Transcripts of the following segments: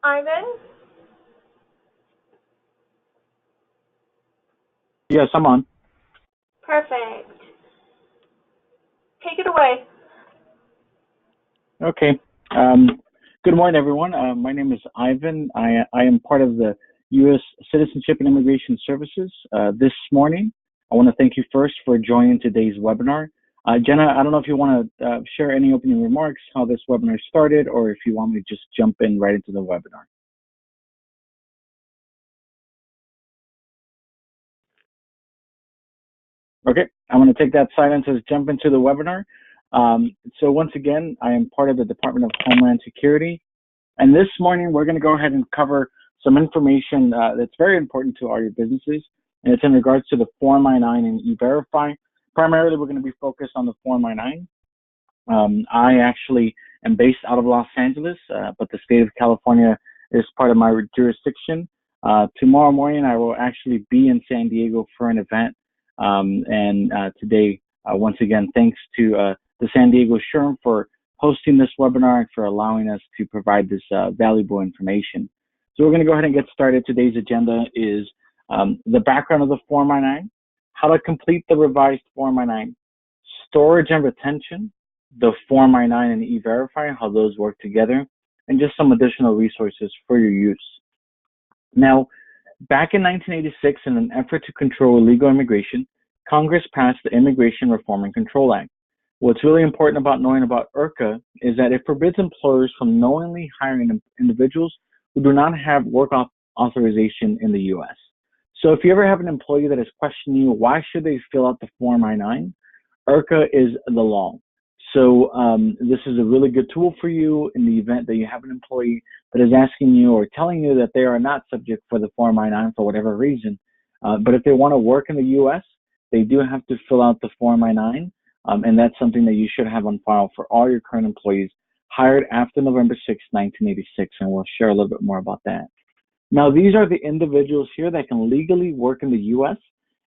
Ivan? Yes, I'm on. Perfect. Take it away. Okay. Good morning, everyone. My name is Ivan. I am part of the U.S. Citizenship and Immigration Services. This morning, I want to thank you first for joining today's webinar. Jenna, I don't know if you want to share any opening remarks, how this webinar started, or if you want me to just jump in right into the webinar. Okay, I'm going to take that silence as jump into the webinar. So once again, I am part of the Department of Homeland Security. And this morning, we're going to go ahead and cover some information that's very important to all your businesses, and it's in regards to the Form I-9 and E-Verify. Primarily, we're going to be focused on the Form I-9. I actually am based out of Los Angeles, but the state of California is part of my jurisdiction. Tomorrow morning, I will actually be in San Diego for an event. Today, once again, thanks to the San Diego SHRM for hosting this webinar and for allowing us to provide this valuable information. So we're going to go ahead and get started. Today's agenda is the background of the Form I-9, how to complete the revised Form I-9, storage and retention, the Form I-9 and E-Verify, how those work together, and just some additional resources for your use. Now, back in 1986, in an effort to control illegal immigration, Congress passed the Immigration Reform and Control Act. What's really important about knowing about IRCA is that it forbids employers from knowingly hiring individuals who do not have work authorization in the U.S. So if you ever have an employee that is questioning you, why should they fill out the Form I-9? IRCA is the law. So this is a really good tool for you in the event that you have an employee that is asking you or telling you that they are not subject for the Form I-9 for whatever reason. But if they want to work in the U.S., they do have to fill out the Form I-9. And that's something that you should have on file for all your current employees hired after November 6, 1986, and we'll share a little bit more about that. Now, these are the individuals here that can legally work in the U.S.,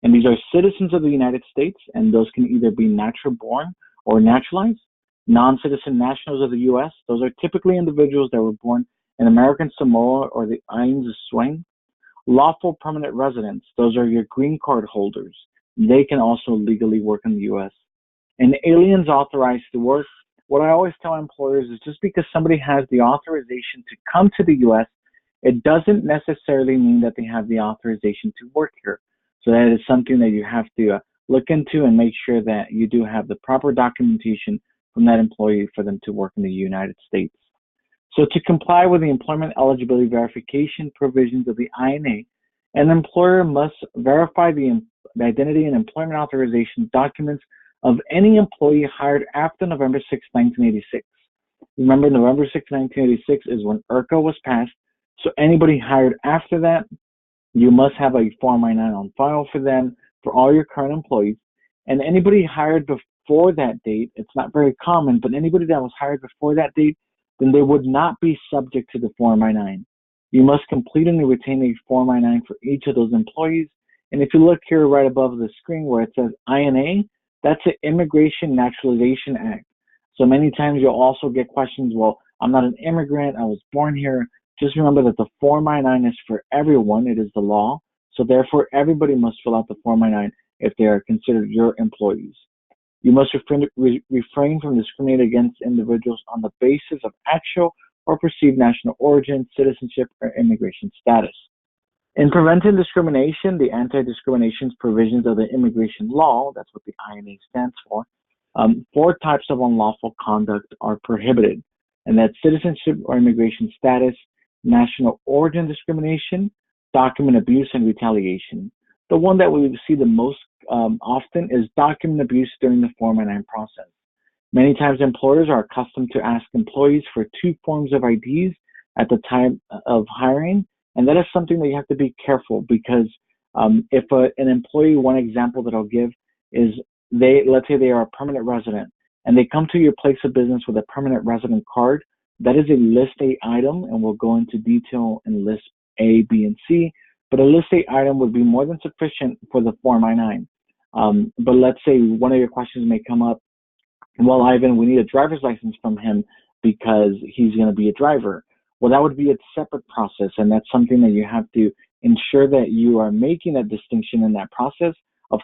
and these are citizens of the United States, and those can either be natural born or naturalized. Non-citizen nationals of the U.S., those are typically individuals that were born in American Samoa or the Islands of Swing. Lawful permanent residents, those are your green card holders. They can also legally work in the U.S. And aliens authorized to work, what I always tell employers is just because somebody has the authorization to come to the U.S., it doesn't necessarily mean that they have the authorization to work here. So that is something that you have to look into and make sure that you do have the proper documentation from that employee for them to work in the United States. So to comply with the employment eligibility verification provisions of the INA, an employer must verify the identity and employment authorization documents of any employee hired after November 6, 1986. Remember, November 6, 1986 is when IRCA was passed. So anybody hired after that, you must have a Form I-9 on file for them, for all your current employees. And anybody hired before that date, it's not very common, but anybody that was hired before that date, then they would not be subject to the Form I-9. You must complete and retain a Form I-9 for each of those employees. And if you look here right above the screen where it says INA, that's the Immigration Naturalization Act. So many times you'll also get questions, well, I'm not an immigrant, I was born here. Just remember that the Form I-9 is for everyone, it is the law. So therefore, everybody must fill out the Form I-9 if they are considered your employees. You must refrain from discriminating against individuals on the basis of actual or perceived national origin, citizenship, or immigration status. In preventing discrimination, the anti-discrimination provisions of the immigration law, that's what the INA stands for, 4 types of unlawful conduct are prohibited, and that's citizenship or immigration status, national origin discrimination, document abuse, and retaliation. The one that we see the most often is document abuse during the Form I-9 process. Many times employers are accustomed to ask employees for 2 forms of IDs at the time of hiring, and that is something that you have to be careful because if an employee, one example that I'll give is let's say they are a permanent resident and they come to your place of business with a permanent resident card, that is a List A item, and we'll go into detail in List A, B, and C, but a List A item would be more than sufficient for the Form I-9. But let's say one of your questions may come up, well, Ivan, we need a driver's license from him because he's going to be a driver. well, that would be a separate process, and that's something that you have to ensure that you are making that distinction in that process of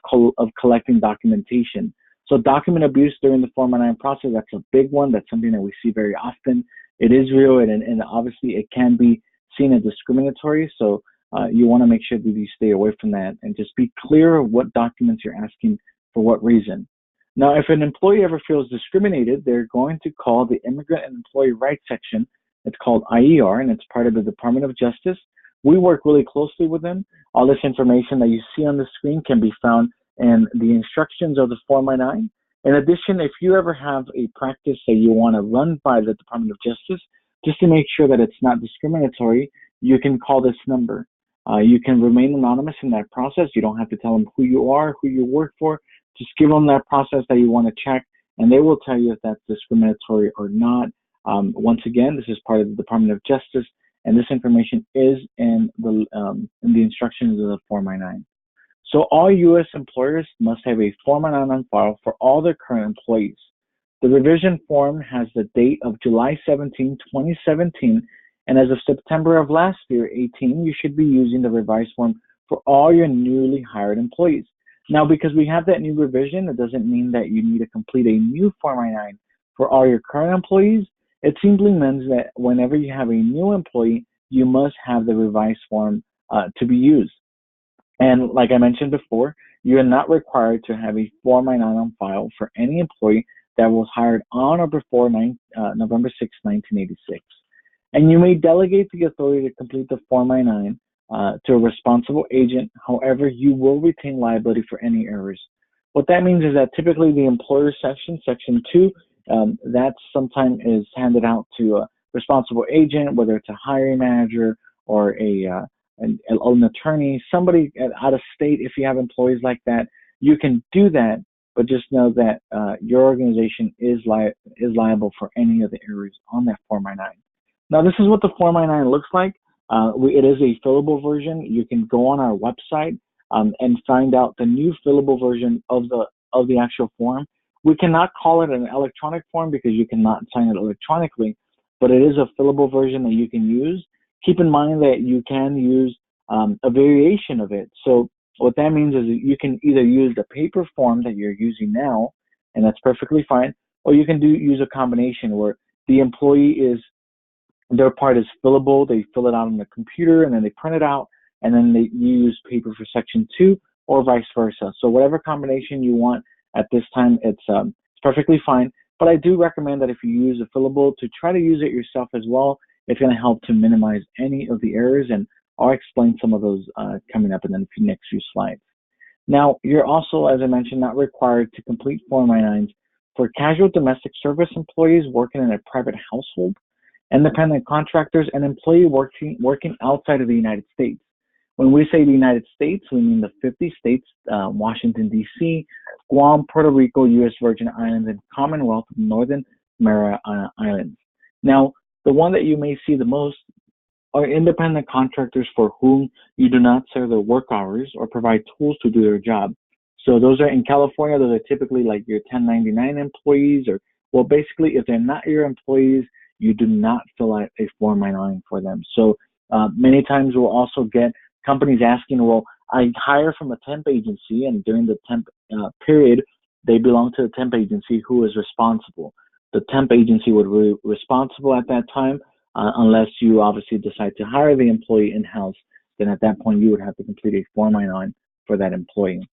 collecting documentation. So document abuse during the Form I-9 process, that's a big one. That's something that we see very often. It is real, and obviously it can be seen as discriminatory. So you want to make sure that you stay away from that and just be clear of what documents you're asking for what reason. Now, if an employee ever feels discriminated, they're going to call the Immigrant and Employee Rights Section. It's called IER, and it's part of the Department of Justice. We work really closely with them. All this information that you see on the screen can be found in the instructions of the Form I-9. In addition, if you ever have a practice that you want to run by the Department of Justice, just to make sure that it's not discriminatory, you can call this number. You can remain anonymous in that process. You don't have to tell them who you are, who you work for. Just give them that process that you want to check, and they will tell you if that's discriminatory or not. Once again, this is part of the Department of Justice, and this information is in the instructions of the Form I-9. So all U.S. employers must have a Form I-9 on file for all their current employees. The revision form has the date of July 17, 2017, and as of September of last year, 18, you should be using the revised form for all your newly hired employees. Now, because we have that new revision, it doesn't mean that you need to complete a new Form I-9 for all your current employees. It simply means that whenever you have a new employee, you must have the revised form to be used. And like I mentioned before, you are not required to have a Form I-9 on file for any employee that was hired on or before November 6, 1986. And you may delegate the authority to complete the Form I-9 to a responsible agent. However, you will retain liability for any errors. What that means is that typically the employer section, Section 2, that sometimes is handed out to a responsible agent, whether it's a hiring manager or an attorney, somebody out of state. If you have employees like that, you can do that, but just know that your organization is liable for any of the errors on that Form I-9. Now, this is what the Form I-9 looks like. It is a fillable version. You can go on our website and find out the new fillable version of the actual form. We cannot call it an electronic form because you cannot sign it electronically, but it is a fillable version that you can use. Keep in mind that you can use a variation of it. So what that means is that you can either use the paper form that you're using now, and that's perfectly fine, or you can use a combination where the employee their part is fillable. They fill it out on the computer and then they print it out, and then they use paper for Section 2 or vice versa. So whatever combination you want at this time, it's perfectly fine. But I do recommend that if you use a fillable, to try to use it yourself as well. It's going to help to minimize any of the errors, and I'll explain some of those coming up in the next few slides. Now, you're also, as I mentioned, not required to complete Form I-9s for casual domestic service employees working in a private household, independent contractors, and employee working outside of the United States. When we say the United States, we mean the 50 states, Washington, D.C., Guam, Puerto Rico, U.S. Virgin Islands, and Commonwealth of Northern Mariana Islands. Now, the one that you may see the most are independent contractors for whom you do not serve their work hours or provide tools to do their job. So those are in California, those are typically like your 1099 employees, or, well, basically, if they're not your employees, you do not fill out a Form I-9 for them. So many times we'll also get companies asking, well, I hire from a temp agency, and during the temp period, they belong to the temp agency. Who is responsible? The temp agency would be responsible at that time, unless you obviously decide to hire the employee in-house. Then at that point, you would have to complete a Form I-9 for that employee.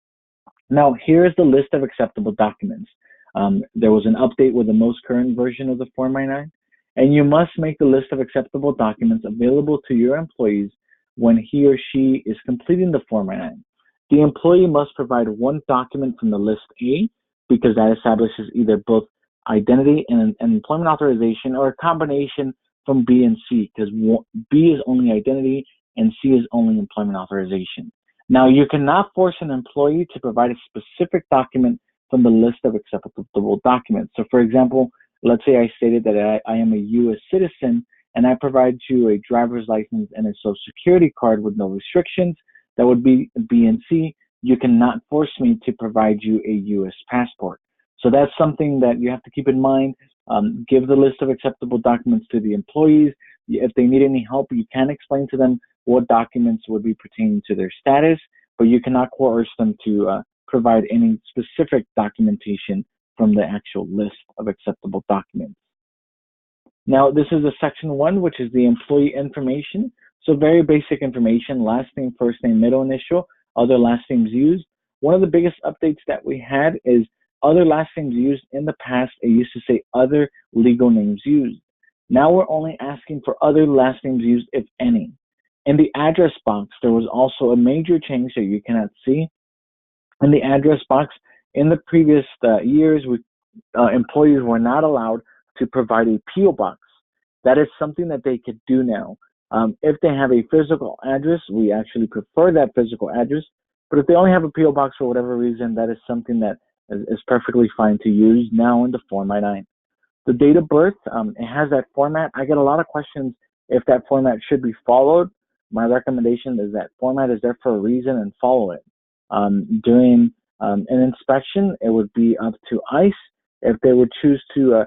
Now, here's the list of acceptable documents. There was an update with the most current version of the Form I-9, and you must make the list of acceptable documents available to your employees when he or she is completing the Form I-9. The employee must provide one document from the list A, because that establishes either both identity and employment authorization, or a combination from B and C, because B is only identity and C is only employment authorization. Now, you cannot force an employee to provide a specific document from the list of acceptable documents. So, for example, let's say I stated that I am a U.S. citizen, and I provide you a driver's license and a social security card with no restrictions. That would be B and C. You cannot force me to provide you a U.S. passport. So that's something that you have to keep in mind. Give the list of acceptable documents to the employees. if they need any help, you can explain to them what documents would be pertaining to their status, but you cannot coerce them to provide any specific documentation from the actual list of acceptable documents. Now, this is a section 1, which is the employee information. So very basic information: last name, first name, middle initial, other last names used. One of the biggest updates that we had is other last names used. In the past, it used to say other legal names used. Now we're only asking for other last names used, if any. In the address box, there was also a major change that you cannot see. In the address box, in the previous years, employees were not allowed to provide a PO box. That is something that they could do now. If they have a physical address, we actually prefer that physical address. But if they only have a PO box for whatever reason, that is something that is perfectly fine to use now in the Form I-9. The date of birth, it has that format. I get a lot of questions if that format should be followed. My recommendation is that format is there for a reason and follow it. During an inspection, it would be up to ICE if they would choose to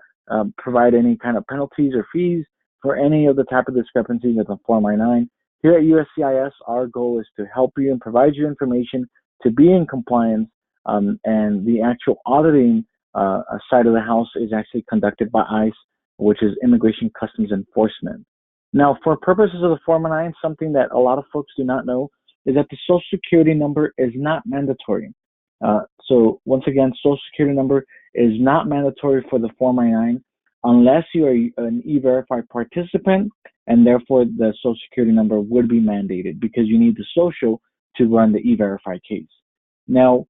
provide any kind of penalties or fees for any of the type of discrepancies with the Form I-9. Here at USCIS, our goal is to help you and provide you information to be in compliance, and the actual auditing side of the house is actually conducted by ICE, which is Immigration Customs Enforcement. Now, for purposes of the Form I-9, something that a lot of folks do not know is that the Social Security number is not mandatory. So once again, Social Security number is not mandatory for the Form I-9 unless you are an E-Verify participant, and therefore the Social Security number would be mandated because you need the social to run the E-Verify case. Now,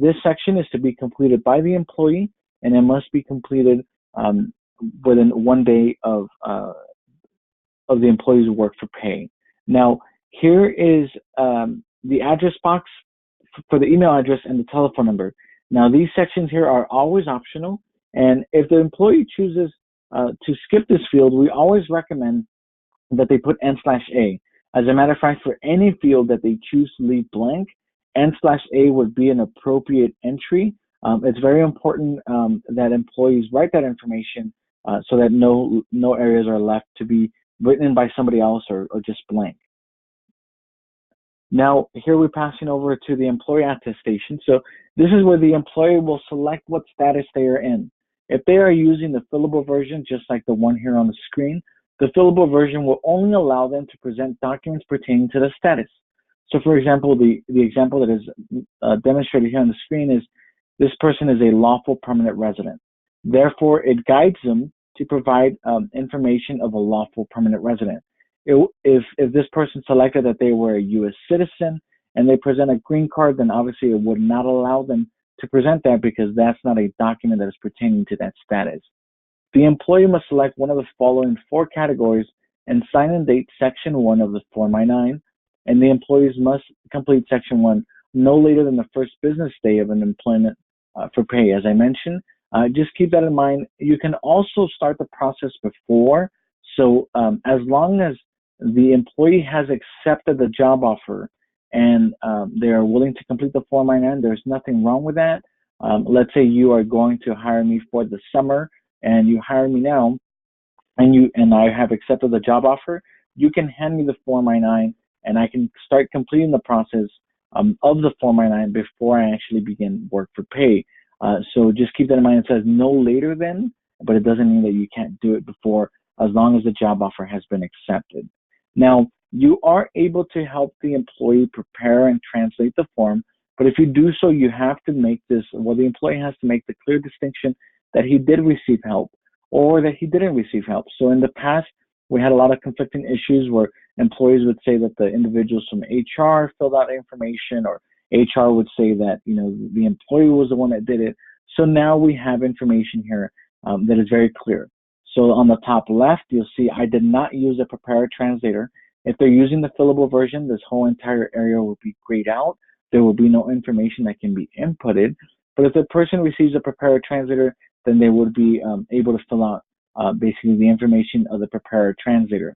this section is to be completed by the employee, and it must be completed within 1 day of the employee's work for pay. Now, here is the address box for the email address and the telephone number. Now, these sections here are always optional, and if the employee chooses to skip this field, we always recommend that they put N/A. As a matter of fact, for any field that they choose to leave blank, N/A would be an appropriate entry. It's very important that employees write that information so that no areas are left to be written by somebody else or just blank. Now, here we're passing over to the employee attestation. So this is where the employer will select what status they are in. If they are using the fillable version, just like the one here on the screen, the fillable version will only allow them to present documents pertaining to the status. So for example, the example that is demonstrated here on the screen is this person is a lawful permanent resident. Therefore, it guides them to provide information of a lawful permanent resident. If this person selected that they were a U.S. citizen and they present a green card, then obviously it would not allow them to present that because that's not a document that is pertaining to that status. The employee must select one of the following 4 categories and sign and date Section 1 of the Form I-9, and the employees must complete Section 1 no later than the first business day of an employment for pay. As I mentioned, just keep that in mind. You can also start the process before. So as long as the employee has accepted the job offer and they are willing to complete the Form I-9, there's nothing wrong with that. Let's say you are going to hire me for the summer and you hire me now and I have accepted the job offer, you can hand me the Form I-9 and I can start completing the process of the Form I-9 before I actually begin work for pay. So just keep that in mind. It says no later than, but it doesn't mean that you can't do it before as long as the job offer has been accepted. Now, you are able to help the employee prepare and translate the form, but if you do so, you have to make this, well, the employee has to make the clear distinction that he did receive help or that he didn't receive help. So in the past, we had a lot of conflicting issues where employees would say that the individuals from HR filled out information, or HR would say that, the employee was the one that did it. So now we have information here that is very clear. So on the top left, you'll see I did not use a preparer translator. If they're using the fillable version, this whole entire area will be grayed out. There will be no information that can be inputted. But if the person receives a preparer translator, then they would be able to fill out basically the information of the preparer translator.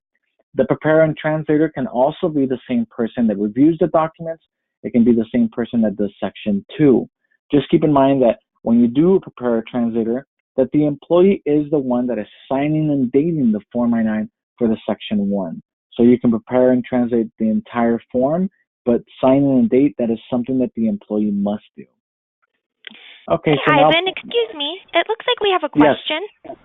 The preparer and translator can also be the same person that reviews the documents. It can be the same person that does Section 2. Just keep in mind that when you do a preparer translator, that the employee is the one that is signing and dating the Form I-9 for the Section 1. So you can prepare and translate the entire form, but sign in and date, that is something that the employee must do. Okay, so now, Ivan, excuse me. It looks like we have a yes. question.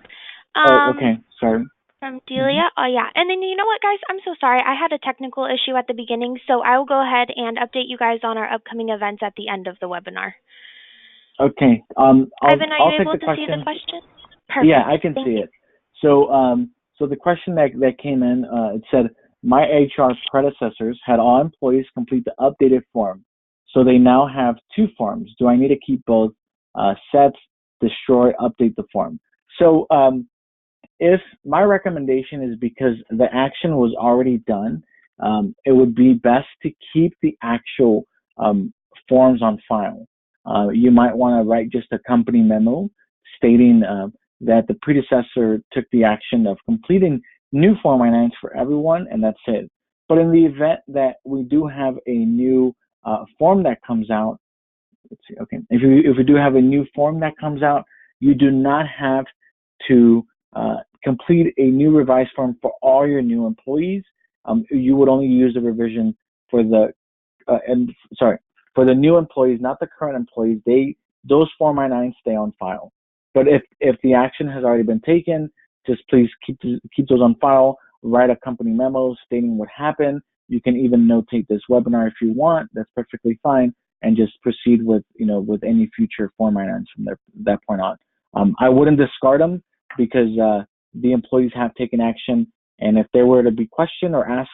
Oh, okay, sorry. From Delia. Oh, yeah. And then you know what, guys? I'm so sorry. I had a technical issue at the beginning, so I will go ahead and update you guys on our upcoming events at the end of the webinar. Okay. Ivan, are I'll you take able the to see question. the question? Perfect. Yeah, I can Thank see you. it. So, so the question that came in, it said, my HR predecessors had all employees complete the updated form. So they now have two forms. Do I need to keep both? Set, destroy, update the form. So, if my recommendation is because the action was already done, it would be best to keep the actual forms on file. You might want to write just a company memo stating that the predecessor took the action of completing new Form I-9s for everyone, and that's it. But in the event that we do have a new form that comes out, let's see, okay, if we do have a new form that comes out, you do not have to complete a new revised form for all your new employees. You would only use the revision for the for the new employees, not the current employees. Those Form I-9s stay on file. But if the action has already been taken, just please keep those on file. Write a company memo stating what happened. You can even notate this webinar if you want. That's perfectly fine, and just proceed with with any future Form I-9s from that point on. I wouldn't discard them because the employees have taken action, and if there were to be questioned or asked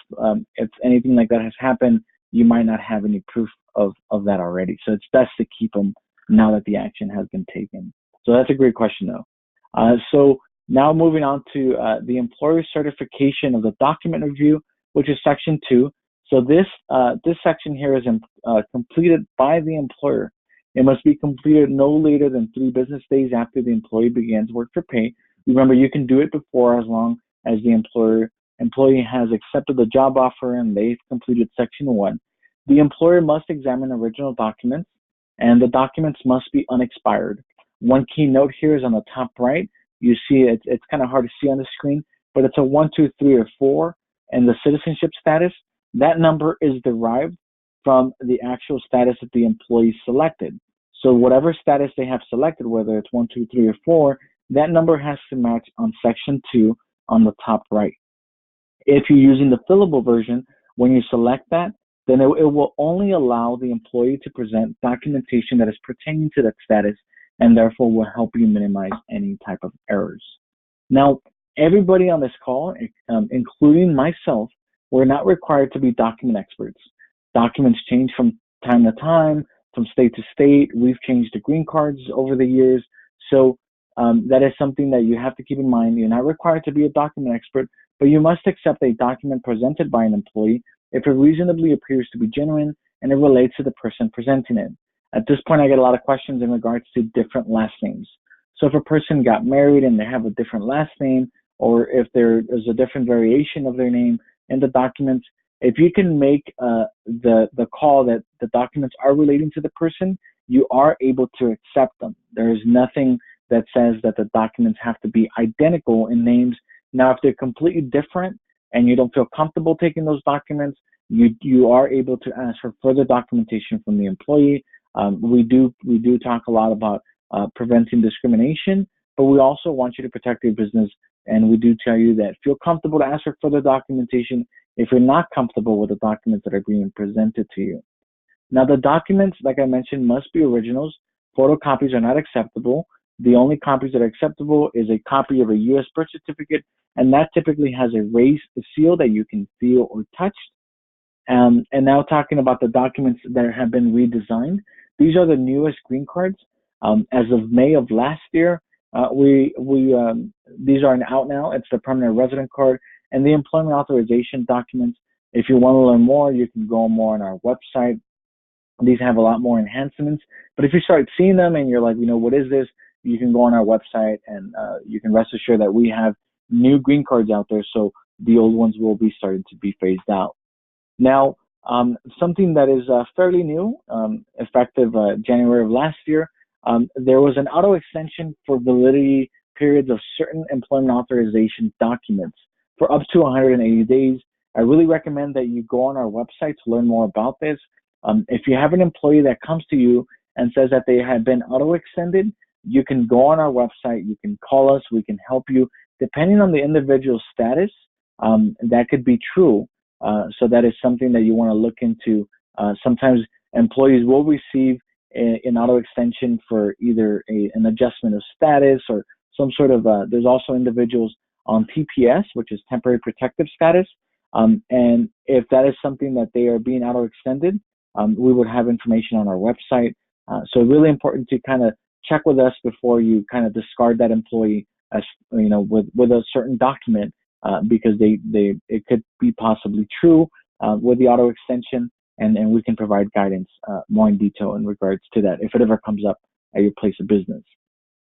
if anything like that has happened, you might not have any proof of that already. So it's best to keep them now that the action has been taken. So that's a great question, though. So now moving on to the employer certification of the document review, which is Section 2. So this section here is completed by the employer. It must be completed no later than 3 business days after the employee begins work for pay. Remember, you can do it before as long as the employee has accepted the job offer and they've completed Section 1. The employer must examine original documents, and the documents must be unexpired. One key note here is on the top right. You see it's kind of hard to see on the screen, but it's a 1, 2, 3, or 4, and the citizenship status. That number is derived from the actual status that the employee selected. So whatever status they have selected, whether it's 1, 2, 3, or 4, that number has to match on Section 2 on the top right. If you're using the fillable version, when you select that, then it will only allow the employee to present documentation that is pertaining to that status, and therefore will help you minimize any type of errors. Now, everybody on this call, including myself, we're not required to be document experts. Documents change from time to time, from state to state. We've changed the green cards over the years. So that is something that you have to keep in mind. You're not required to be a document expert, but you must accept a document presented by an employee if it reasonably appears to be genuine and it relates to the person presenting it. At this point, I get a lot of questions in regards to different last names. So if a person got married and they have a different last name, or if there is a different variation of their name in the documents, if you can make the call that the documents are relating to the person, you are able to accept them. There is nothing that says that the documents have to be identical in names. Now, if they're completely different and you don't feel comfortable taking those documents, you are able to ask for further documentation from the employee. We do talk a lot about preventing discrimination, but we also want you to protect your business, and we do tell you that feel comfortable to ask for further documentation if you're not comfortable with the documents that are being presented to you. Now, the documents, like I mentioned, must be originals. Photocopies are not acceptable. The only copies that are acceptable is a copy of a U.S. birth certificate, and that typically has a raised seal that you can feel or touch. And now talking about the documents that have been redesigned, these are the newest green cards. As of May of last year, these are out now. It's the permanent resident card and the employment authorization documents. If you want to learn more, you can go more on our website. These have a lot more enhancements. But if you start seeing them and you're like, what is this? You can go on our website and you can rest assured that we have new green cards out there. So the old ones will be starting to be phased out. Now, something that is fairly new, effective January of last year, there was an auto extension for validity periods of certain employment authorization documents. for up to 180 days. I really recommend that you go on our website to learn more about this. If you have an employee that comes to you and says that they have been auto extended, you can go on our website, you can call us, we can help you. Depending on the individual status, that could be true. So that is something that you want to look into. Sometimes employees will receive an auto extension for either an adjustment of status or some sort of, there's also individuals on TPS, which is temporary protective status. And if that is something that they are being auto extended, we would have information on our website. So really important to kind of check with us before you kind of discard that employee as, with a certain document, because it could be possibly true with the auto extension, and we can provide guidance more in detail in regards to that if it ever comes up at your place of business.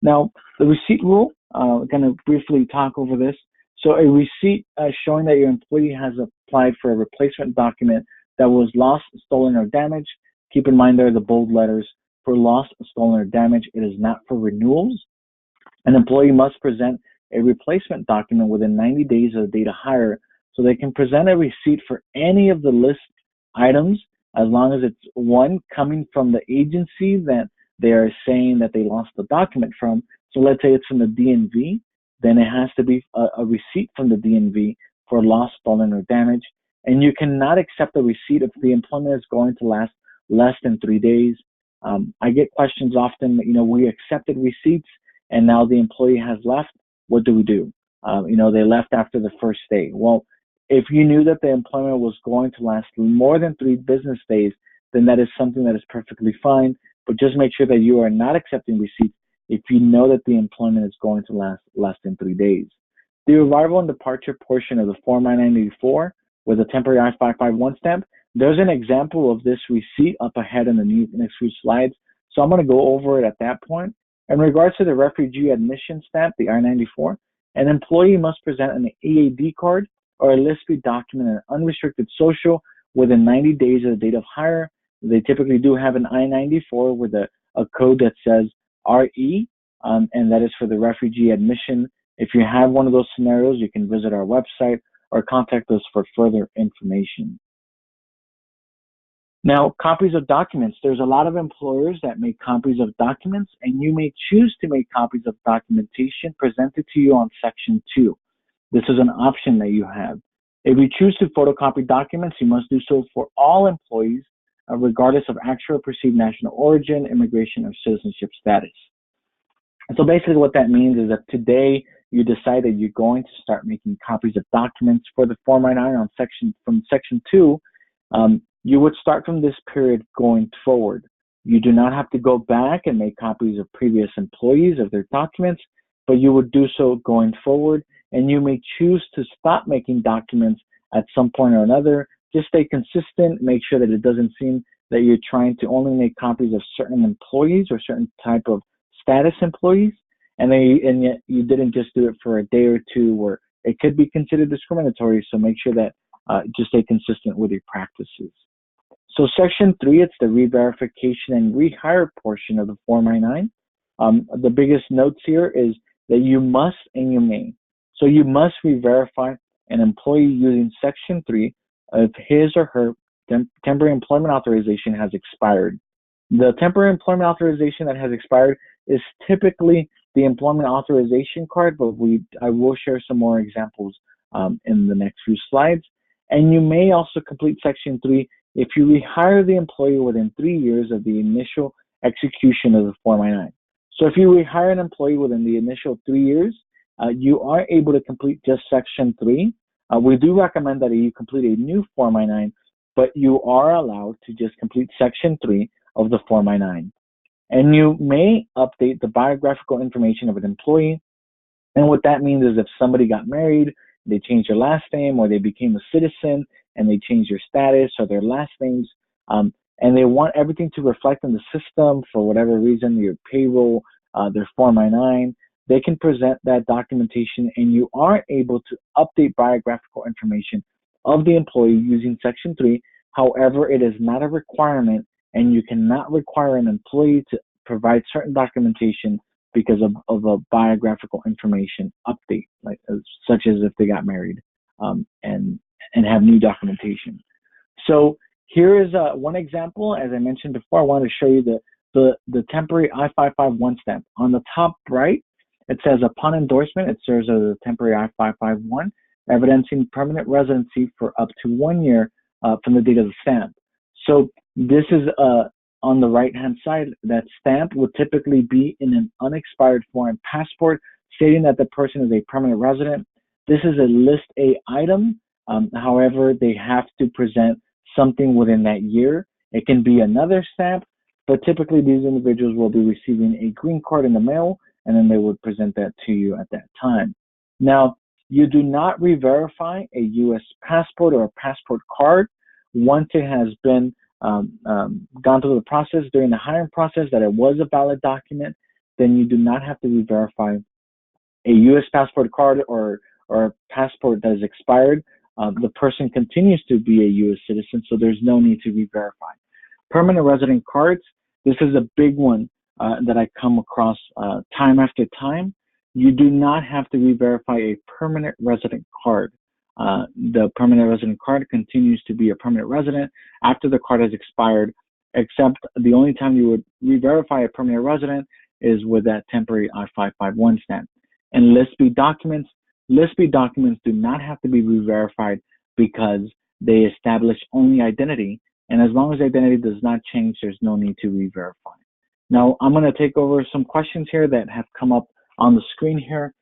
Now, the receipt rule, we're going to briefly talk over this. So a receipt showing that your employee has applied for a replacement document that was lost, stolen, or damaged. Keep in mind there are the bold letters. For lost, stolen, or damaged, it is not for renewals. An employee must present a replacement document within 90 days of the date of hire, so they can present a receipt for any of the list items as long as it's one coming from the agency that they are saying that they lost the document from. So let's say it's from the DMV, then it has to be a receipt from the DMV for lost, stolen, or damaged. And you cannot accept a receipt if the employment is going to last less than 3 days. I get questions often, we accepted receipts and now the employee has left. What do we do? They left after the first day. Well, if you knew that the employment was going to last more than 3 business days, then that is something that is perfectly fine. But just make sure that you are not accepting receipts if you know that the employment is going to last less than 3 days. The arrival and departure portion of the Form I-984 with a temporary I-551 stamp, there's an example of this receipt up ahead in the next few slides. So I'm going to go over it at that point. In regards to the refugee admission stamp, the I-94, an employee must present an EAD card or a LISP document and an unrestricted social within 90 days of the date of hire. They typically do have an I-94 with a code that says RE, and that is for the refugee admission. If you have one of those scenarios, you can visit our website or contact us for further information. Now, copies of documents. There's a lot of employers that make copies of documents, and you may choose to make copies of documentation presented to you on Section 2. This is an option that you have. If you choose to photocopy documents, you must do so for all employees, regardless of actual or perceived national origin, immigration, or citizenship status. And so basically what that means is that today you decide that you're going to start making copies of documents for the Form I-9 from Section 2. You would start from this period going forward. You do not have to go back and make copies of previous employees of their documents, but you would do so going forward. And you may choose to stop making documents at some point or another. Just stay consistent. Make sure that it doesn't seem that you're trying to only make copies of certain employees or certain type of status employees. And yet you didn't just do it for a day or two where it could be considered discriminatory. So make sure that just stay consistent with your practices. So Section 3, it's the re-verification and rehire portion of the Form I-9. The biggest notes here is that you must and you may. So you must re-verify an employee using Section 3 if his or her temporary employment authorization has expired. The temporary employment authorization that has expired is typically the employment authorization card, but I will share some more examples in the next few slides. And you may also complete Section 3 if you rehire the employee within 3 years of the initial execution of the Form I-9. So if you rehire an employee within the initial 3 years, you are able to complete just Section 3. We do recommend that you complete a new Form I-9, but you are allowed to just complete Section 3 of the Form I-9. And you may update the biographical information of an employee. And what that means is if somebody got married, they changed their last name, or they became a citizen and they changed their status or their last names, and they want everything to reflect in the system for whatever reason, your payroll, their Form I-9, they can present that documentation, and you are able to update biographical information of the employee using Section 3. However, it is not a requirement, and you cannot require an employee to provide certain documentation because of a biographical information update, such as if they got married. and have new documentation. So here is one example. As I mentioned before, I wanted to show you the temporary I-551 stamp. On the top right, it says upon endorsement, it serves as a temporary I-551, evidencing permanent residency for up to 1 year from the date of the stamp. So this is on the right-hand side. That stamp would typically be in an unexpired foreign passport, stating that the person is a permanent resident. This is a List A item. However, they have to present something within that year. It can be another stamp, but typically these individuals will be receiving a green card in the mail, and then they would present that to you at that time. Now, you do not re-verify a U.S. passport or a passport card once it has been gone through the process during the hiring process that it was a valid document. Then you do not have to re-verify a U.S. passport card or a passport that is expired. The person continues to be a U.S. citizen, so there's no need to re-verify. Permanent resident cards, this is a big one that I come across time after time. You do not have to re-verify a permanent resident card. The permanent resident card continues to be a permanent resident after the card has expired, except the only time you would re-verify a permanent resident is with that temporary I-551 stamp. And List B documents do not have to be re-verified because they establish only identity. And as long as identity does not change, there's no need to re-verify. Now, I'm going to take over some questions here that have come up on the screen here.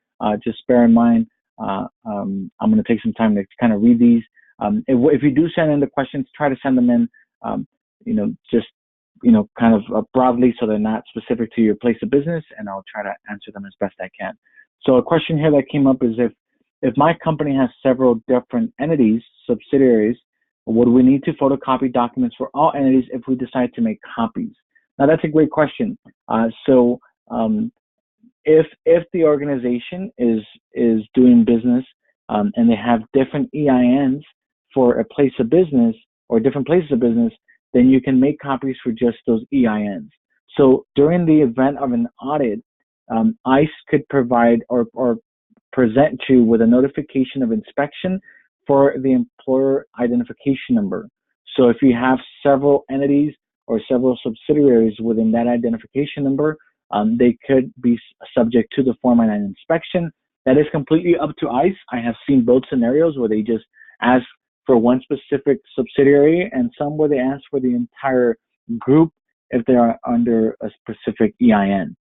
Just bear in mind, I'm going to take some time to kind of read these. If you do send in the questions, try to send them in, kind of broadly, so they're not specific to your place of business, and I'll try to answer them as best I can. So a question here that came up is if my company has several different entities, subsidiaries, would we need to photocopy documents for all entities if we decide to make copies? Now that's a great question. If the organization is doing business and they have different EINs for a place of business or different places of business, then you can make copies for just those EINs. So during the event of an audit, ICE could provide or present you with a notification of inspection for the employer identification number. So if you have several entities or several subsidiaries within that identification number, they could be subject to the Form I-9 inspection. That is completely up to ICE. I have seen both scenarios where they just ask for one specific subsidiary and some where they ask for the entire group if they are under a specific EIN.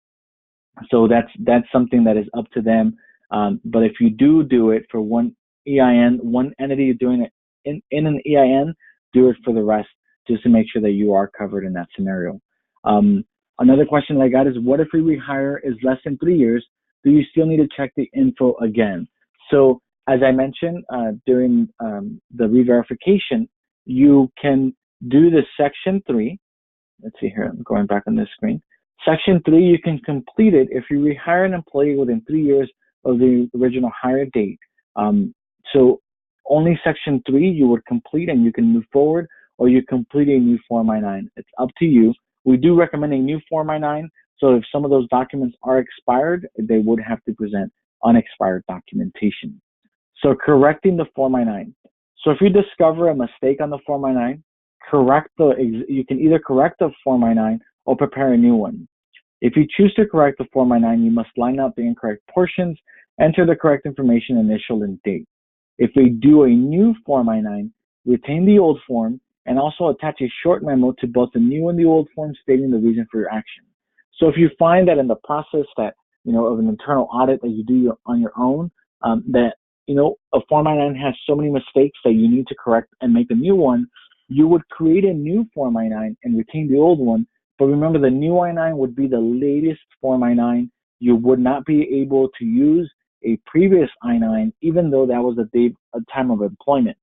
So that's something that is up to them. But if you do it for one EIN, one entity doing it in an EIN, do it for the rest, just to make sure that you are covered in that scenario. Another question that I got is, what if we rehire is less than 3 years? Do you still need to check the info again? So as I mentioned during the re-verification, you can do the Section 3. Let's see here, I'm going back on this screen. Section 3, you can complete it if you rehire an employee within 3 years of the original hire date. So only Section 3 you would complete and you can move forward, or you complete a new Form I-9. It's up to you. We do recommend a new Form I-9. So if some of those documents are expired, they would have to present unexpired documentation. So correcting the Form I-9. So if you discover a mistake on the Form I-9, you can either correct the Form I-9 or prepare a new one. If you choose to correct the Form I-9, you must line out the incorrect portions, enter the correct information, initial, and date. If we do a new Form I-9, retain the old form and also attach a short memo to both the new and the old form stating the reason for your action. So if you find that in the process that, of an internal audit that you do on your own, that, a Form I-9 has so many mistakes that you need to correct and make a new one, you would create a new Form I-9 and retain the old one. But remember, the new I-9 would be the latest Form I-9. You would not be able to use a previous I-9, even though that was a time of employment.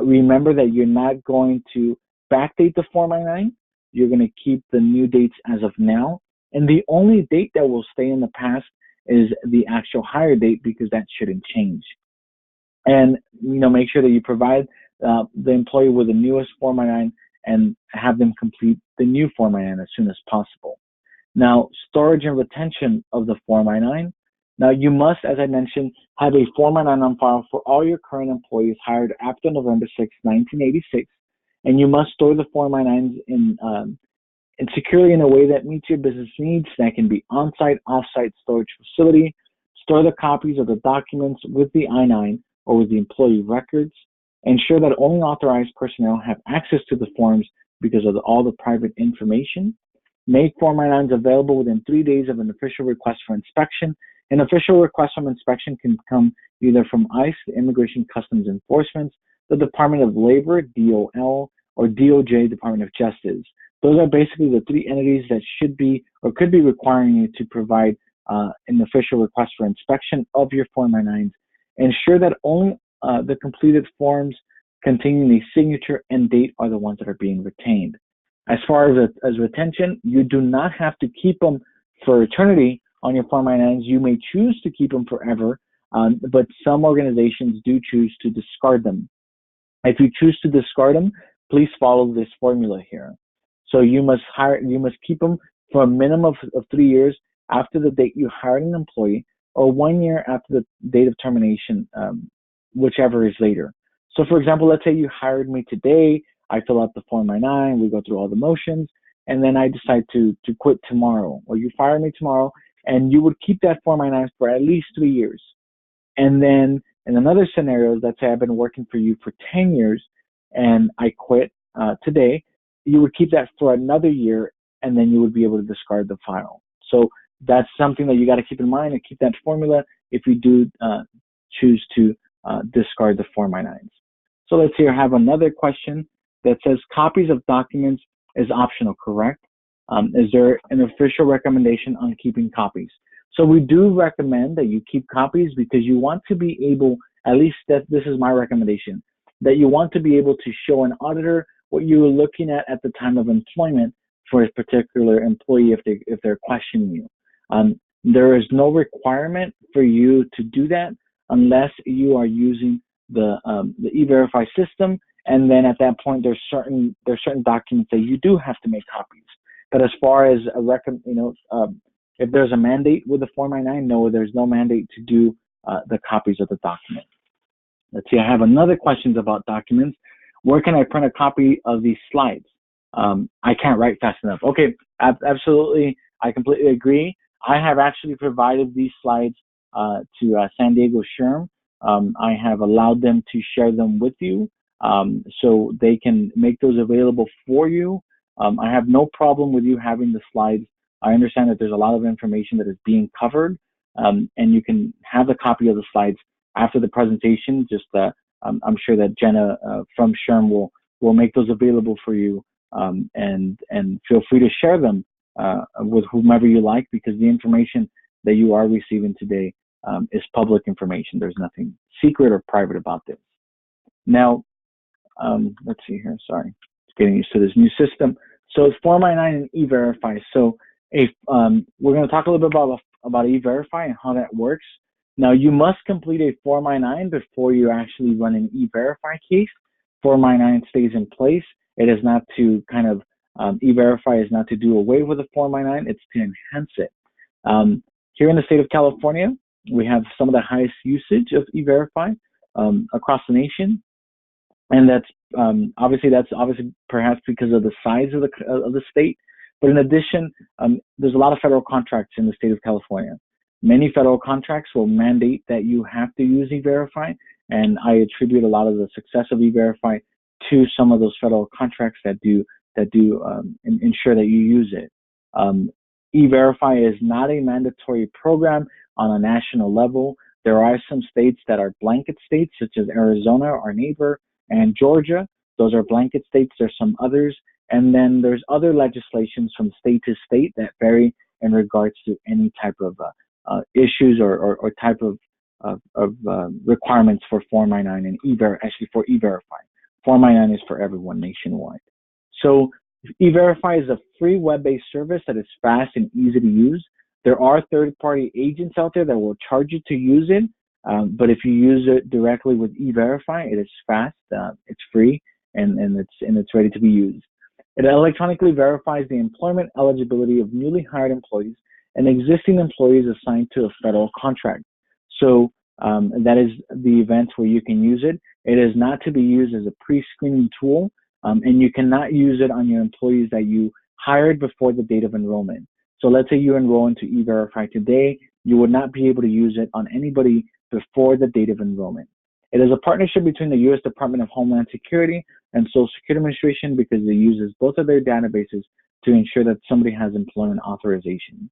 Remember that you're not going to backdate the Form I-9. You're going to keep the new dates as of now. And the only date that will stay in the past is the actual hire date, because that shouldn't change. And, make sure that you provide the employee with the newest Form I-9 and have them complete the new Form I-9 as soon as possible. Now, storage and retention of the Form I-9. Now, you must, as I mentioned, have a Form I-9 on file for all your current employees hired after November 6, 1986, and you must store the Form I-9s and securely in a way that meets your business needs. That can be on-site, off-site storage facility. Store the copies of the documents with the I-9 or with the employee records. Ensure that only authorized personnel have access to the forms because of all the private information. Make Form I-9s available within 3 days of an official request for inspection. An official request for inspection can come either from ICE, the Immigration Customs Enforcement, the Department of Labor, DOL, or DOJ, Department of Justice. Those are basically the three entities that should be or could be requiring you to provide an official request for inspection of your Form I-9s. Ensure that only the completed forms containing a signature and date are the ones that are being retained. As far as retention, you do not have to keep them for eternity on your Form I-9s. You may choose to keep them forever, but some organizations do choose to discard them. If you choose to discard them, please follow this formula here. So you must keep them for a minimum of 3 years after the date you hired an employee, or 1 year after the date of termination, whichever is later. So for example, let's say you hired me today, I fill out the Form I-9, we go through all the motions, and then I decide to quit tomorrow, or you fire me tomorrow, and you would keep that Form I-9 for at least 3 years. And then in another scenario, let's say I've been working for you for 10 years and I quit today, you would keep that for another year, and then you would be able to discard the file. So that's something that you got to keep in mind and keep that formula if you do choose to discard the Form I-9s. So let's here have another question that says copies of documents is optional, correct? Is there an official recommendation on keeping copies? So we do recommend that you keep copies because you want to be able, at least this is my recommendation, that you want to be able to show an auditor what you were looking at the time of employment for a particular employee if they're questioning you. There is no requirement for you to do that unless you are using the E-Verify system, and then at that point there's certain documents that you do have to make copies. But as far as if there's a mandate with the Form I-9, no, there's no mandate to do the copies of the document. Let's see, I have another question about documents. Where can I print a copy of these slides? I can't write fast enough. Okay, absolutely, I completely agree. I have actually provided these slides to San Diego SHRM. I have allowed them to share them with you so they can make those available for you. I have no problem with you having the slides. I understand that there's a lot of information that is being covered, and you can have a copy of the slides after the presentation. Just I'm sure that Jenna from SHRM will make those available for you, and feel free to share them with whomever you like, because the information that you are receiving today is public information. There's nothing secret or private about this. Now, let's see here. Sorry, just getting used to this new system. So it's Form I-9 and E-Verify. So we're going to talk a little bit about E-Verify and how that works. Now, you must complete a Form I-9 before you actually run an E-Verify case. Form I-9 stays in place. It is not to E-Verify is not to do away with the Form I-9. It's to enhance it. Here in the state of California, we have some of the highest usage of E-Verify across the nation. And that's obviously perhaps because of the size of the state. But in addition, there's a lot of federal contracts in the state of California. Many federal contracts will mandate that you have to use E-Verify, and I attribute a lot of the success of E-Verify to some of those federal contracts that do ensure that you use it. E-Verify is not a mandatory program on a national level. There are some states that are blanket states, such as Arizona, our neighbor, and Georgia. Those are blanket states. There's some others. And then there's other legislations from state to state that vary in regards to any type of issues or type of requirements for Form I-9 and for E-Verify. Form I-9 is for everyone nationwide. So E-Verify is a free web-based service that is fast and easy to use. There are third-party agents out there that will charge you to use it, but if you use it directly with E-Verify, it is fast, it's free, and it's ready to be used. It electronically verifies the employment eligibility of newly hired employees an existing employee is assigned to a federal contract. So that is the event where you can use it. It is not to be used as a pre-screening tool, and you cannot use it on your employees that you hired before the date of enrollment. So let's say you enroll into E-Verify today, you would not be able to use it on anybody before the date of enrollment. It is a partnership between the U.S. Department of Homeland Security and Social Security Administration because it uses both of their databases to ensure that somebody has employment authorization.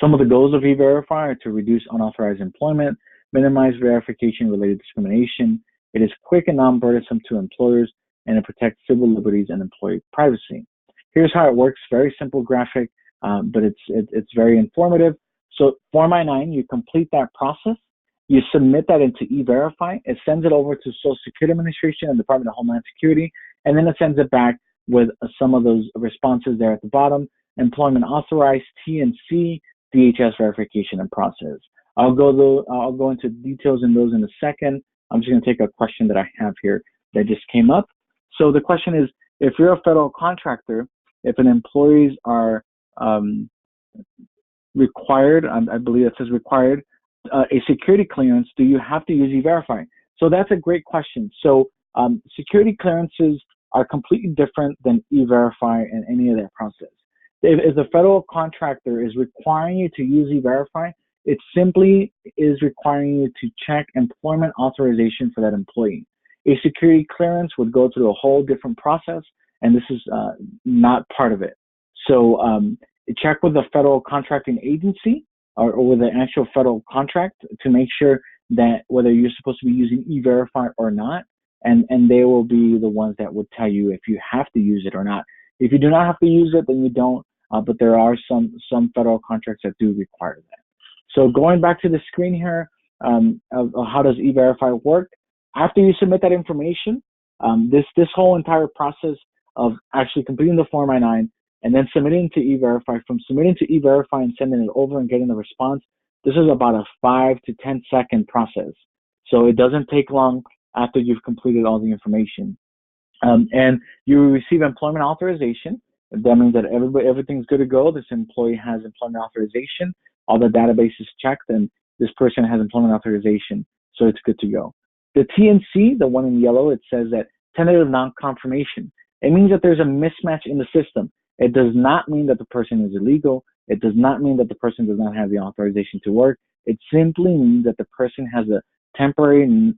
Some of the goals of E-Verify are to reduce unauthorized employment, minimize verification-related discrimination. It is quick and non-burdensome to employers, and it protects civil liberties and employee privacy. Here's how it works. Very simple graphic, but it's very informative. So Form I-9, you complete that process. You submit that into E-Verify. It sends it over to Social Security Administration and Department of Homeland Security, and then it sends it back with some of those responses there at the bottom: employment authorized, TNC, DHS verification and process. I'll go into details in those in a second. I'm just going to take a question that I have here that just came up. So the question is, if you're a federal contractor, if an employees are required, I believe it says required, a security clearance, do you have to use E-Verify? So that's a great question. So security clearances are completely different than E-Verify and any of that process. If the federal contractor is requiring you to use E-Verify, it simply is requiring you to check employment authorization for that employee. A security clearance would go through a whole different process, and this is not part of it. So check with the federal contracting agency or with the actual federal contract to make sure that whether you're supposed to be using E-Verify or not, and they will be the ones that would tell you if you have to use it or not. If you do not have to use it, then you don't, but there are some federal contracts that do require that. So going back to the screen here, of how does E-Verify work? After you submit that information, this whole entire process of actually completing the Form I-9 and then submitting to E-Verify, from submitting to E-Verify and sending it over and getting the response, this is about a 5 to 10 second process. So it doesn't take long after you've completed all the information. And you receive employment authorization. That means that everything's good to go. This employee has employment authorization. All the database is checked, and this person has employment authorization, so it's good to go. The TNC, the one in yellow, it says that tentative non-confirmation. It means that there's a mismatch in the system. It does not mean that the person is illegal. It does not mean that the person does not have the authorization to work. It simply means that the person has a temporary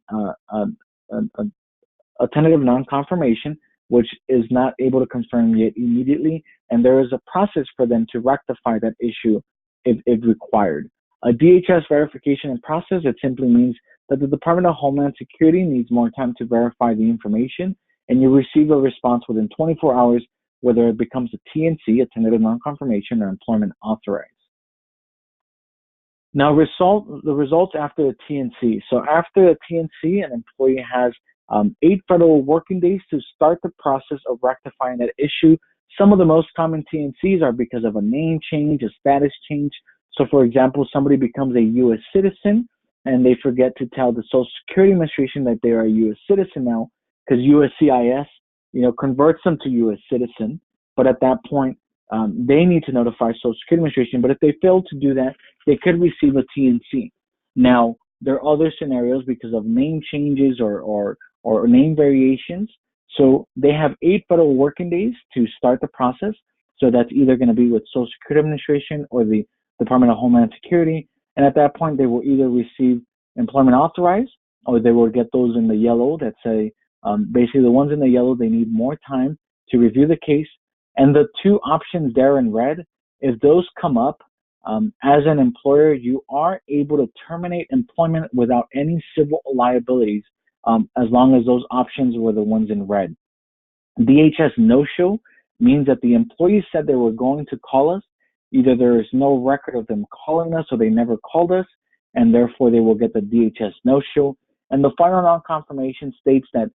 a tentative non-confirmation, which is not able to confirm yet immediately, and there is a process for them to rectify that issue if required. A DHS verification and process, it simply means that the Department of Homeland Security needs more time to verify the information, and you receive a response within 24 hours, whether it becomes a TNC, a tentative non-confirmation, or employment authorized. Now, the results after the TNC. So after the TNC, an employee has 8 federal working days to start the process of rectifying that issue. Some of the most common TNCs are because of a name change, a status change. So for example, somebody becomes a U.S. citizen and they forget to tell the Social Security Administration that they are a U.S. citizen now, because USCIS, converts them to U.S. citizen. But at that point, they need to notify Social Security Administration. But if they fail to do that, they could receive a TNC. Now, there are other scenarios because of name changes or name variations. So they have 8 federal working days to start the process. So that's either going to be with Social Security Administration or the Department of Homeland Security. And at that point, they will either receive employment authorized, or they will get those in the yellow that say, basically the ones in the yellow, they need more time to review the case. And the 2 options there in red, if those come up, as an employer, you are able to terminate employment without any civil liabilities, as long as those options were the ones in red. DHS no-show means that the employees said they were going to call us. Either there is no record of them calling us or they never called us, and therefore they will get the DHS no-show. And the final non-confirmation states that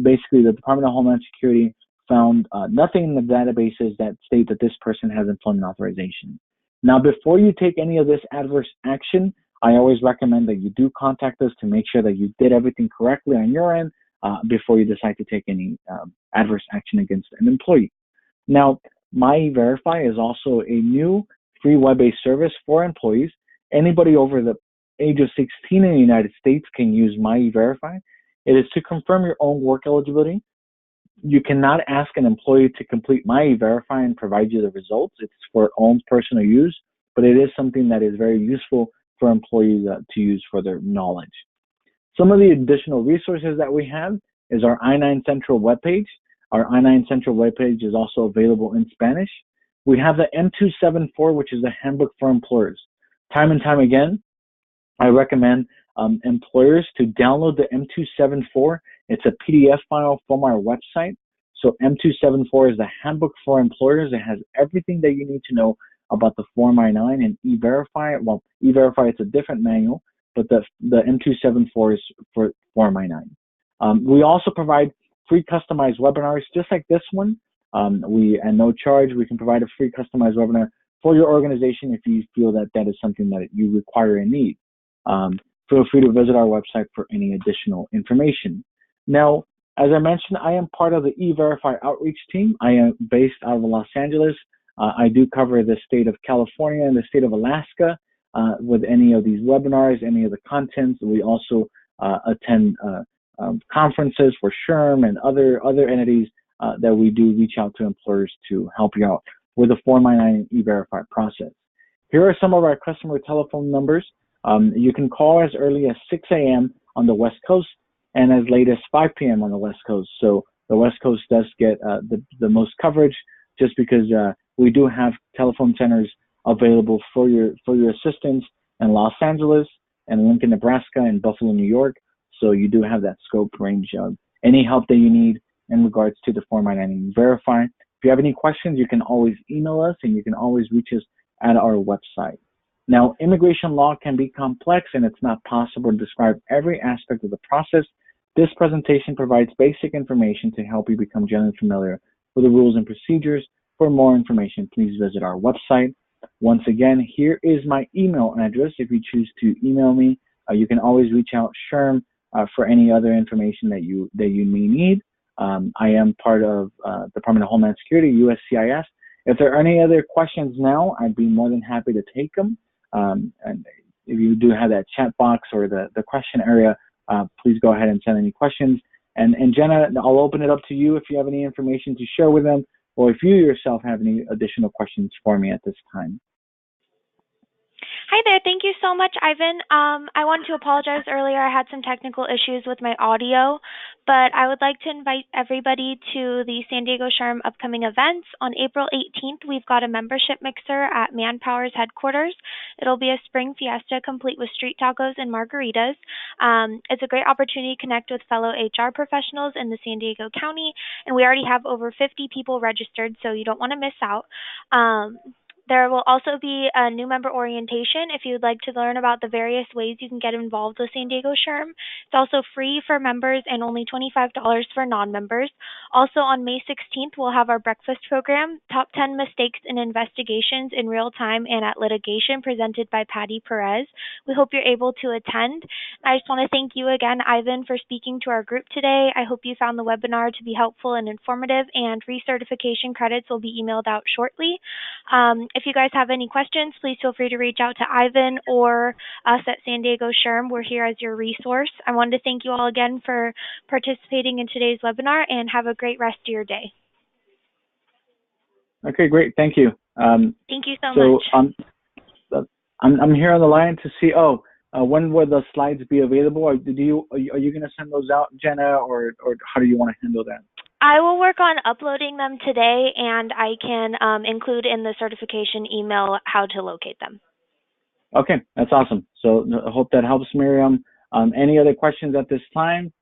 basically the Department of Homeland Security found nothing in the databases that state that this person has employment authorization. Now, before you take any of this adverse action, I always recommend that you do contact us to make sure that you did everything correctly on your end before you decide to take any adverse action against an employee. Now, My E-Verify is also a new free web-based service for employees. Anybody over the age of 16 in the United States can use My E-Verify. It is to confirm your own work eligibility. You cannot ask an employee to complete My E-Verify and provide you the results. It's for own personal use, but it is something that is very useful for employees to use for their knowledge. Some of the additional resources that we have is our I-9 Central webpage. Our I-9 Central webpage is also available in Spanish. We have the M274, which is the handbook for employers. Time and time again, I recommend employers to download the M274. It's a PDF file from our website. So M274 is the handbook for employers. It has everything that you need to know about the Form I-9 and E-Verify. Well, E-Verify, it's a different manual, but the M274 is for Form I-9. We also provide free customized webinars, just like this one. At no charge, we can provide a free customized webinar for your organization if you feel that that is something that you require and need. Feel free to visit our website for any additional information. Now, as I mentioned, I am part of the E-Verify outreach team. I am based out of Los Angeles. I do cover the state of California and the state of Alaska with any of these webinars, any of the contents. We also attend conferences for SHRM and other entities that we do reach out to employers to help you out with the Form I-9 and E-Verify process. Here are some of our customer telephone numbers. You can call as early as 6 a.m. on the West Coast and as late as 5 p.m. on the West Coast. So the West Coast does get the most coverage just because we do have telephone centers available for your assistance in Los Angeles and Lincoln, Nebraska, and Buffalo, New York. So you do have that scope range of any help that you need in regards to the Form I-9 and Verify. If you have any questions, you can always email us and you can always reach us at our website. Now, immigration law can be complex and it's not possible to describe every aspect of the process. This presentation provides basic information to help you become generally familiar with the rules and procedures. For more information, please visit our website. Once again, here is my email address. If you choose to email me, you can always reach out SHRM for any other information that you may need. I am part of Department of Homeland Security, USCIS. If there are any other questions now, I'd be more than happy to take them. And if you do have that chat box or the question area, please go ahead and send any questions. And Jenna, I'll open it up to you if you have any information to share with them, or if you yourself have any additional questions for me at this time. Hi there. Thank you so much, Ivan. I wanted to apologize earlier. I had some technical issues with my audio, but I would like to invite everybody to the San Diego SHRM upcoming events. On April 18th, we've got a membership mixer at Manpower's headquarters. It'll be a spring fiesta complete with street tacos and margaritas. It's a great opportunity to connect with fellow HR professionals in the San Diego County, and we already have over 50 people registered, so you don't want to miss out. There will also be a new member orientation if you'd like to learn about the various ways you can get involved with San Diego SHRM. It's also free for members and only $25 for non-members. Also on May 16th, we'll have our breakfast program, Top 10 Mistakes in Investigations in Real Time and at Litigation, presented by Patty Perez. We hope you're able to attend. I just want to thank you again, Ivan, for speaking to our group today. I hope you found the webinar to be helpful and informative, and recertification credits will be emailed out shortly. If you guys have any questions, please feel free to reach out to Ivan or us at San Diego SHRM. We're here as your resource. I wanted to thank you all again for participating in today's webinar, and have a great rest of your day. Okay, great. Thank you. Thank you so much. I'm here on the line to see, when will the slides be available? Or are you going to send those out, Jenna, or how do you want to handle that? I will work on uploading them today, and I can include in the certification email how to locate them. Okay, that's awesome. So I hope that helps, Miriam. Any other questions at this time?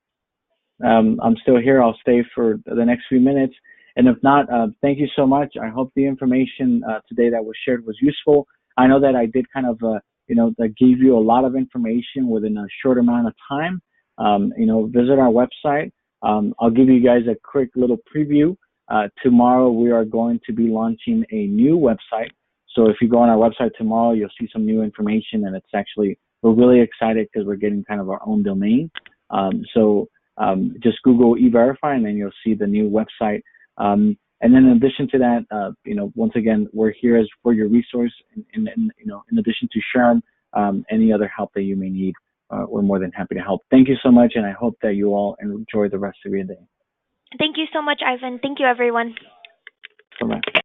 I'm still here. I'll stay for the next few minutes. And if not, thank you so much. I hope the information today that was shared was useful. I know that I did kind of, that gave you a lot of information within a short amount of time. Visit our website. I'll give you guys a quick little preview. Tomorrow we are going to be launching a new website. So if you go on our website tomorrow, you'll see some new information, and we're really excited because we're getting kind of our own domain. Just Google E-Verify, and then you'll see the new website. And then in addition to that, once again, we're here as for your resource. In addition to Sharon, any other help that you may need, we're more than happy to help. Thank you so much, and I hope that you all enjoy the rest of your day. Thank you so much, Ivan. Thank you, everyone. Bye-bye.